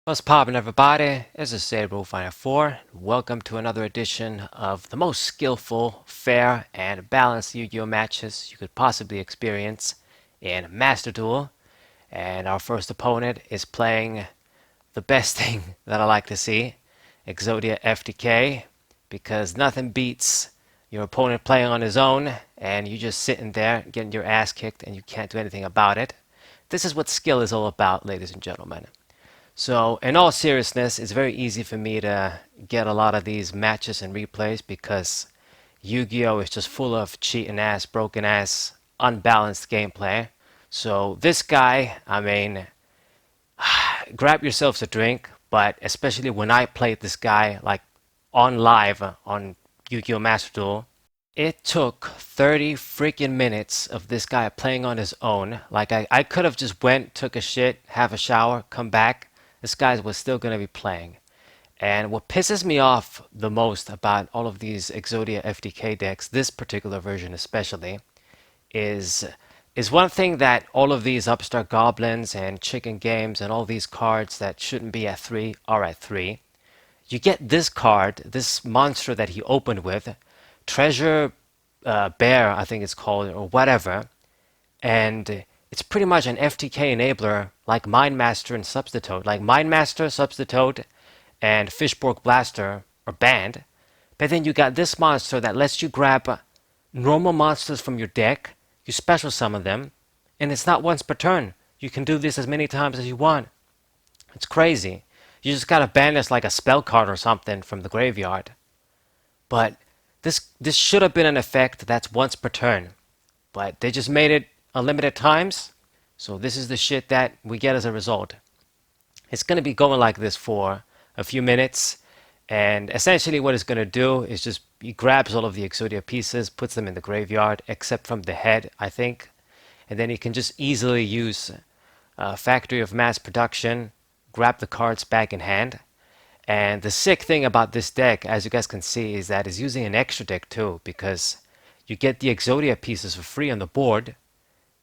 What's poppin', everybody? This is Saber054. Welcome to another edition of the most skillful, fair, and balanced Yu-Gi-Oh matches you could possibly experience in Master Duel. And our first opponent is playing the best thing that I like to see, Exodia FTK, because nothing beats your opponent playing on his own and you just sitting there getting your ass kicked and you can't do anything about it. This is what skill is all about, ladies and gentlemen. So, in all seriousness, it's very easy for me to get a lot of these matches and replays because Yu-Gi-Oh is just full of cheating ass, broken ass, unbalanced gameplay. So, this guy, grab yourselves a drink, but especially when I played this guy like on live on Yu-Gi-Oh Master Duel, it took 30 freaking minutes of this guy playing on his own. Like I could have just went, took a shit, have a shower, come back. This guy was still gonna be playing. And what pisses me off the most about all of these Exodia FTK decks, this particular version especially, is is one thing that all of these upstart goblins and chicken games and all these cards that shouldn't be at 3 are at 3. You get this card, this monster that he opened with, Treasure Bear, I think it's called, or whatever, and it's pretty much an FTK enabler like Mind Master and Substitute. Like Mind Master, Substitute, and Fishborg Blaster are banned, but then you got this monster that lets you grab normal monsters from your deck, you special summon them, and it's not once per turn. You can do this as many times as you want. It's crazy. You just gotta banish like a spell card or something from the graveyard. But this should have been an effect that's once per turn. But they just made it unlimited times. So this is the shit that we get as a result. It's gonna be going like this for a few minutes. And essentially what it's gonna do is just he grabs all of the Exodia pieces, puts them in the graveyard, except from the head, I think. And then he can just easily use Factory of Mass Production, grab the cards back in hand. And the sick thing about this deck, as you guys can see, is that it's using an extra deck too, because you get the Exodia pieces for free on the board.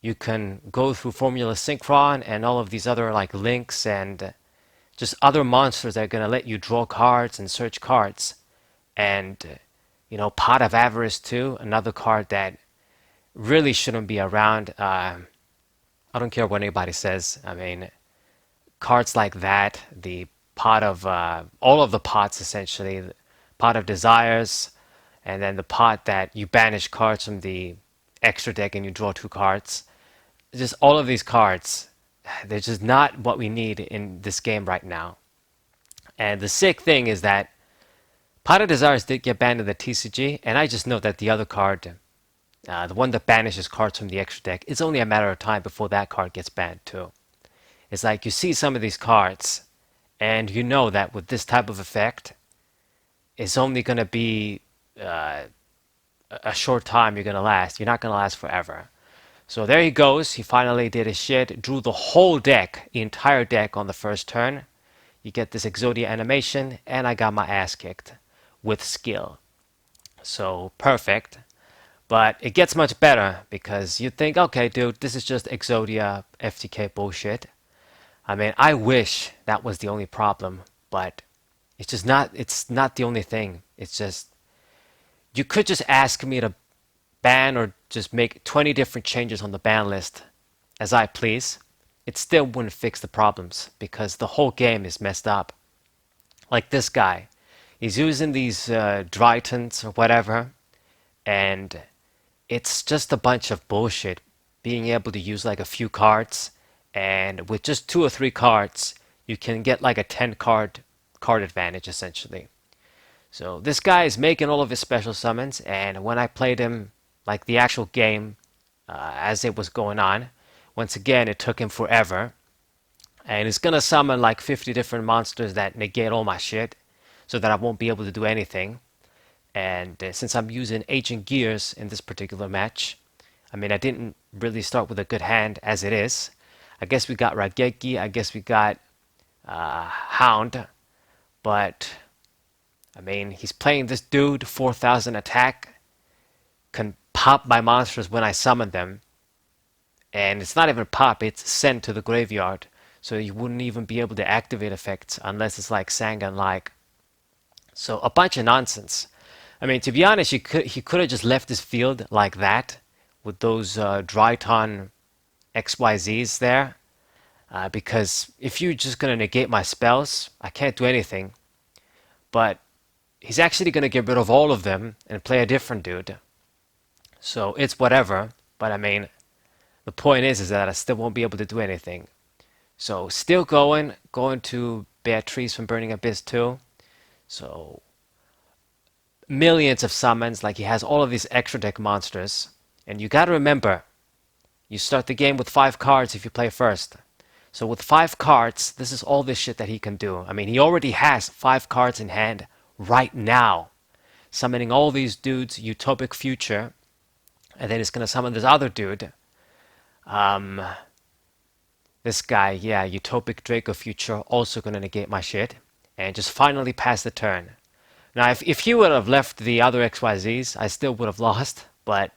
You can go through Formula Synchron and all of these other like links and just other monsters that are going to let you draw cards and search cards. And, Pot of Avarice too, another card that really shouldn't be around. I don't care what anybody says. I mean, cards like that, the pot of all of the pots essentially, the pot of desires, and then the pot that you banish cards from the extra deck and you draw 2 cards. Just all of these cards, they're just not what we need in this game right now. And the sick thing is that pot of desires did get banned in the TCG, and I just know that the other card, the one that banishes cards from the extra deck, it's only a matter of time before that card gets banned too. It's like you see some of these cards, and you know that with this type of effect, it's only going to be a short time you're going to last. You're not going to last forever. So there he goes. He finally did his shit, drew the whole deck, the entire deck on the first turn. You get this Exodia animation, and I got my ass kicked with skill. So perfect. But it gets much better because you think, okay, dude, this is just Exodia FTK bullshit. I mean, I wish that was the only problem, but it's not the only thing. It's just you could just ask me to ban or just make 20 different changes on the ban list as I please. It still wouldn't fix the problems because the whole game is messed up. Like this guy, he's using these Drytrons or whatever, and it's just a bunch of bullshit. Being able to use like a few cards, and with just 2 or 3 cards, you can get like a 10 card advantage essentially. So this guy is making all of his special summons, and when I played him like the actual game as it was going on, once again it took him forever, and he's gonna summon like 50 different monsters that negate all my shit, so that I won't be able to do anything. And since I'm using Ancient Gears in this particular match, I mean I didn't really start with a good hand as it is. I guess we got Rageki, I guess we got Hound, but I mean, he's playing this dude, 4,000 attack, can pop my monsters when I summon them, and it's not even pop, it's sent to the graveyard. So you wouldn't even be able to activate effects unless it's like Sangan-like. So a bunch of nonsense. I mean, to be honest, he could have just left his field like that with those Dryton XYZs there. Because if you're just gonna negate my spells, I can't do anything. But he's actually gonna get rid of all of them and play a different dude. So it's whatever. But I mean, the point is that I still won't be able to do anything. So still going to Beatrice from Burning Abyss too. So millions of summons, like he has all of these extra deck monsters. And you gotta remember, you start the game with 5 cards if you play first. So with 5 cards, this is all this shit that he can do. I mean, he already has 5 cards in hand right now. Summoning all these dudes, Utopic Future. And then he's gonna summon this other dude. Um, this guy, yeah, Utopic Draco Future, also gonna negate my shit. And just finally pass the turn. Now, if he would have left the other XYZs, I still would have lost, but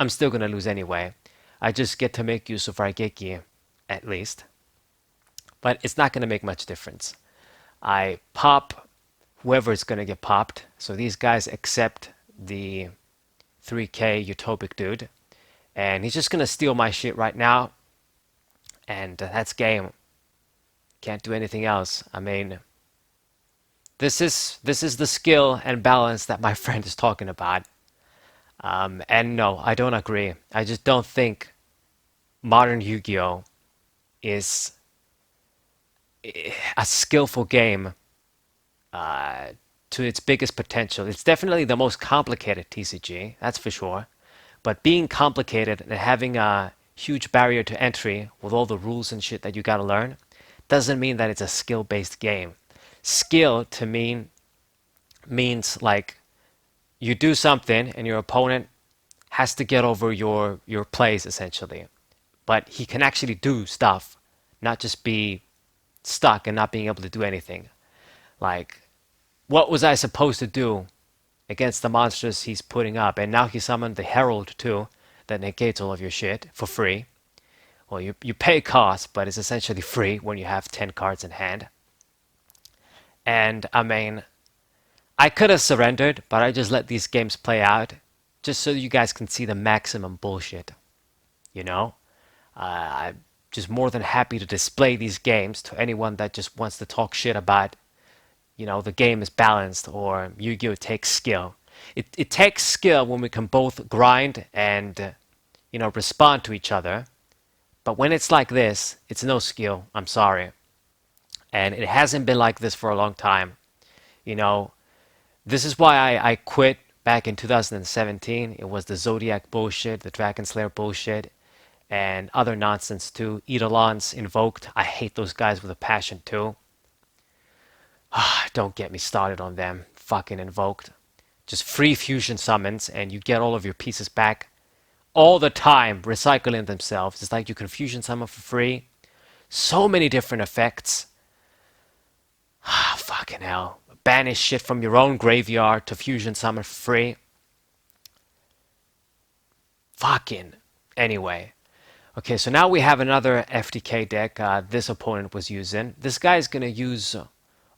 I'm still gonna lose anyway. I just get to make use of Raigeki, at least. But it's not gonna make much difference. I pop whoever is gonna get popped, so these guys accept the 3K Utopic dude, and he's just gonna steal my shit right now, and that's game. Can't do anything else. I mean, this is the skill and balance that my friend is talking about. And no, I don't agree. I just don't think modern Yu-Gi-Oh is a skillful game to its biggest potential. It's definitely the most complicated TCG, that's for sure. But being complicated and having a huge barrier to entry with all the rules and shit that you gotta learn doesn't mean that it's a skill-based game. Skill to means like you do something and your opponent has to get over your plays essentially. But he can actually do stuff, not just be stuck and not being able to do anything. Like, what was I supposed to do against the monsters he's putting up? And now he summoned the Herald too, that negates all of your shit for free. Well, you pay cost, but it's essentially free when you have 10 cards in hand. And I mean, I could have surrendered, but I just let these games play out just so you guys can see the maximum bullshit. You know? I'm just more than happy to display these games to anyone that just wants to talk shit about, the game is balanced or Yu-Gi-Oh! Takes skill. It takes skill when we can both grind and, respond to each other. But when it's like this, it's no skill. I'm sorry. And it hasn't been like this for a long time. You know, this is why I quit back in 2017. It was the Zodiac bullshit, the Dragon Slayer bullshit, and other nonsense too. Eidolons, Invoked. I hate those guys with a passion too. Don't get me started on them. Fucking Invoked. Just free fusion summons and you get all of your pieces back all the time, recycling themselves. It's like you can fusion summon for free. So many different effects. Fucking hell. Banish shit from your own graveyard to fusion summon for free. Fucking. Anyway. Okay, so now we have another FTK deck this opponent was using. This guy is going to use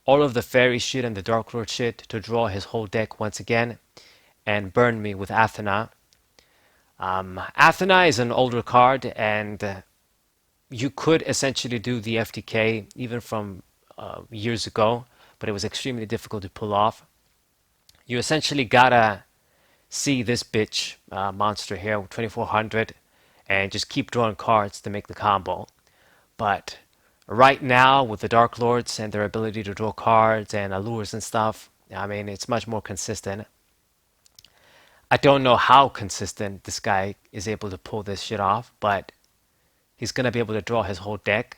all of the fairy shit and the Dark Lord shit to draw his whole deck once again and burn me with Athena. Athena is an older card and you could essentially do the FTK even from years ago, but it was extremely difficult to pull off. You essentially gotta see this bitch monster here with 2400 and just keep drawing cards to make the combo. But right now, with the Dark Lords and their ability to draw cards and allures and stuff, I mean, it's much more consistent. I don't know how consistent this guy is able to pull this shit off, but he's going to be able to draw his whole deck.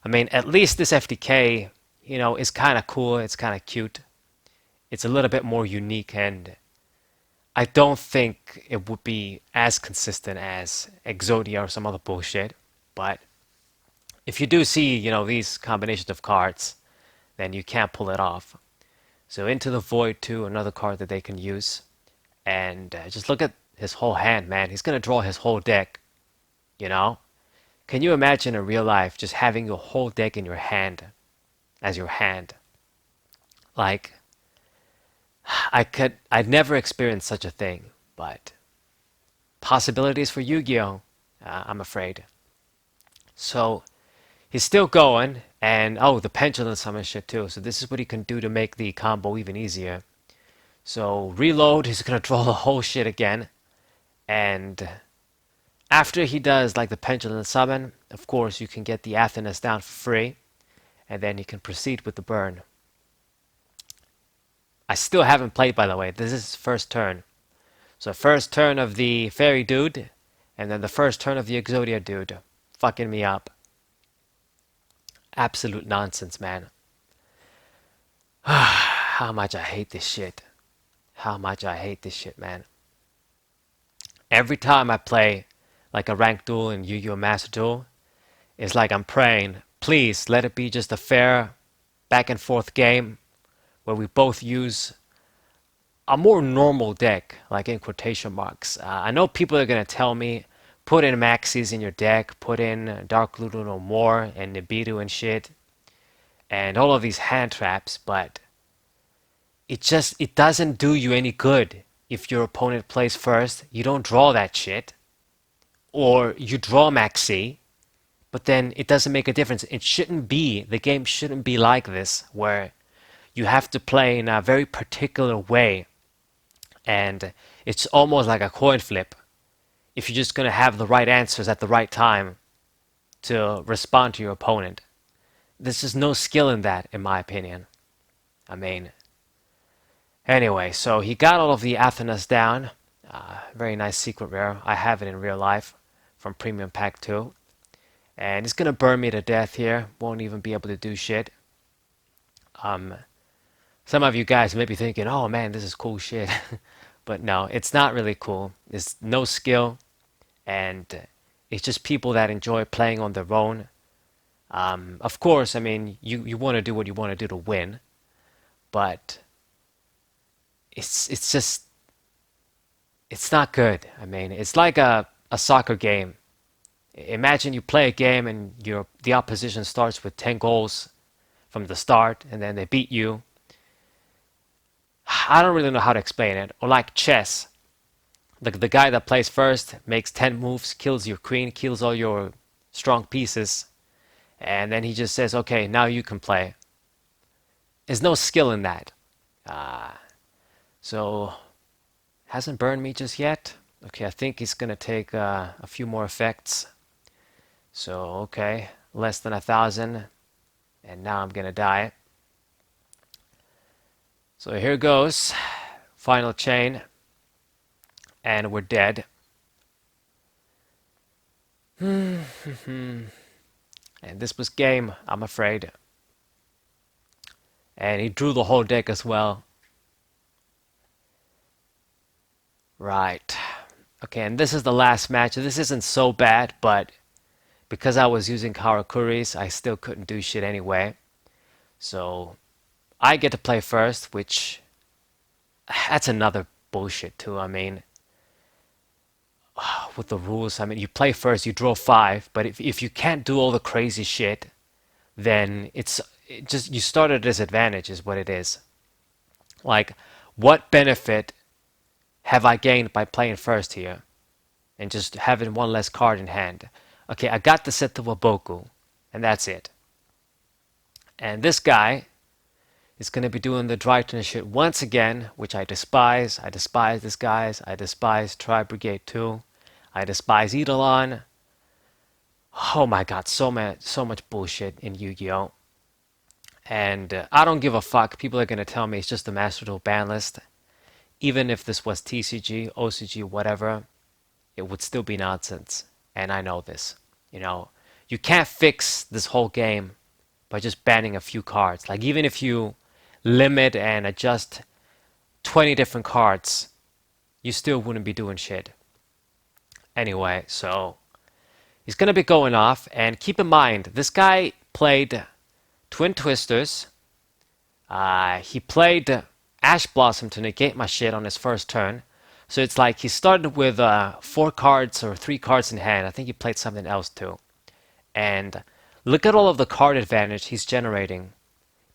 I mean, at least this FTK, is kind of cool. It's kind of cute. It's a little bit more unique, and I don't think it would be as consistent as Exodia or some other bullshit. But if you do see, these combinations of cards, then you can't pull it off. So Into the Void too, another card that they can use. And just look at his whole hand, man. He's going to draw his whole deck, you know? Can you imagine in real life just having your whole deck in your hand as your hand? Like, I'd never experienced such a thing, but possibilities for Yu-Gi-Oh! I'm afraid. So he's still going, and oh, the pendulum summon shit too. So this is what he can do to make the combo even easier. So reload, he's gonna draw the whole shit again, and after he does like the pendulum summon, of course you can get the Athenas down for free, and then he can proceed with the burn. I still haven't played, by the way. This is his first turn. So first turn of the fairy dude, and then the first turn of the Exodia dude. Fucking me up. Absolute nonsense, man. How much I hate this shit. How much I hate this shit, man. Every time I play like a ranked duel in Yu-Gi-Oh! Master Duel, it's like I'm praying, please let it be just a fair back and forth game where we both use a more normal deck, like in quotation marks. I know people are going to tell me, put in Maxis in your deck, put in Dark Ludo no more, and Nibiru and shit, and all of these hand traps, but it doesn't do you any good if your opponent plays first. You don't draw that shit, or you draw Maxi, but then it doesn't make a difference. It shouldn't be, the game shouldn't be like this, where you have to play in a very particular way, and it's almost like a coin flip. If you're just going to have the right answers at the right time to respond to your opponent. There's just no skill in that, in my opinion. I mean, anyway, so he got all of the Athenas down. Very nice secret rare. I have it in real life from Premium Pack 2. And it's going to burn me to death here. Won't even be able to do shit. Some of you guys may be thinking, oh man, this is cool shit. But no, it's not really cool. There's no skill. And it's just people that enjoy playing on their own. Of course, I mean, you want to do what you want to do to win. But it's just, it's not good. I mean, it's like a soccer game. Imagine you play a game and the opposition starts with 10 goals from the start, and then they beat you. I don't really know how to explain it. Or like chess. The guy that plays first makes 10 moves, kills your queen, kills all your strong pieces, and then he just says, okay, now you can play. There's no skill in that. So, hasn't burned me just yet. Okay, I think he's going to take a few more effects. So, okay, less than 1,000. And now I'm going to die. So here goes. Final chain. And we're dead. And this was game, I'm afraid. And he drew the whole deck as well. Right. Okay, and this is the last match. This isn't so bad, but because I was using Karakuris, I still couldn't do shit anyway. So I get to play first, which that's another bullshit too. I mean, with the rules, I mean, you play first, you draw 5, but if you can't do all the crazy shit, then it just you start at a disadvantage is what it is. Like, what benefit have I gained by playing first here and just having one less card in hand? Okay, I got the set to Waboku, and that's it. And this guy is going to be doing the Drytrons shit once again, which I despise. I despise this guys. I despise Tri Brigade 2. I despise Eidolon. Oh my god, so much bullshit in Yu-Gi-Oh! And I don't give a fuck. People are going to tell me it's just the Master Duel ban list. Even if this was TCG, OCG, whatever, it would still be nonsense. And I know this. You know, you can't fix this whole game by just banning a few cards. Like, even if you limit and adjust 20 different cards, you still wouldn't be doing shit. Anyway, so he's going to be going off. And keep in mind, this guy played Twin Twisters. He played Ash Blossom to negate my shit on his first turn. So it's like he started with 4 cards or 3 cards in hand. I think he played something else too. And look at all of the card advantage he's generating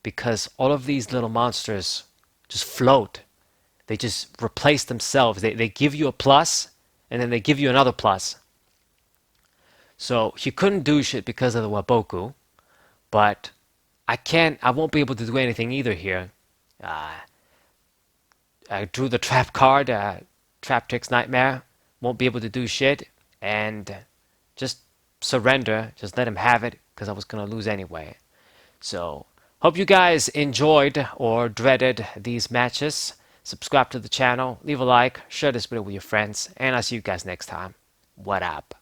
because all of these little monsters just float. They just replace themselves. They give you a plus and then they give you another plus. So he couldn't do shit because of the Waboku, but I won't be able to do anything either here. Uh, I drew the trap card, Trap Tricks Nightmare. Won't be able to do shit, and just surrender. Just let him have it, because I was gonna lose anyway. So, hope you guys enjoyed or dreaded these matches. Subscribe to the channel, leave a like, share this video with your friends, and I'll see you guys next time. What up?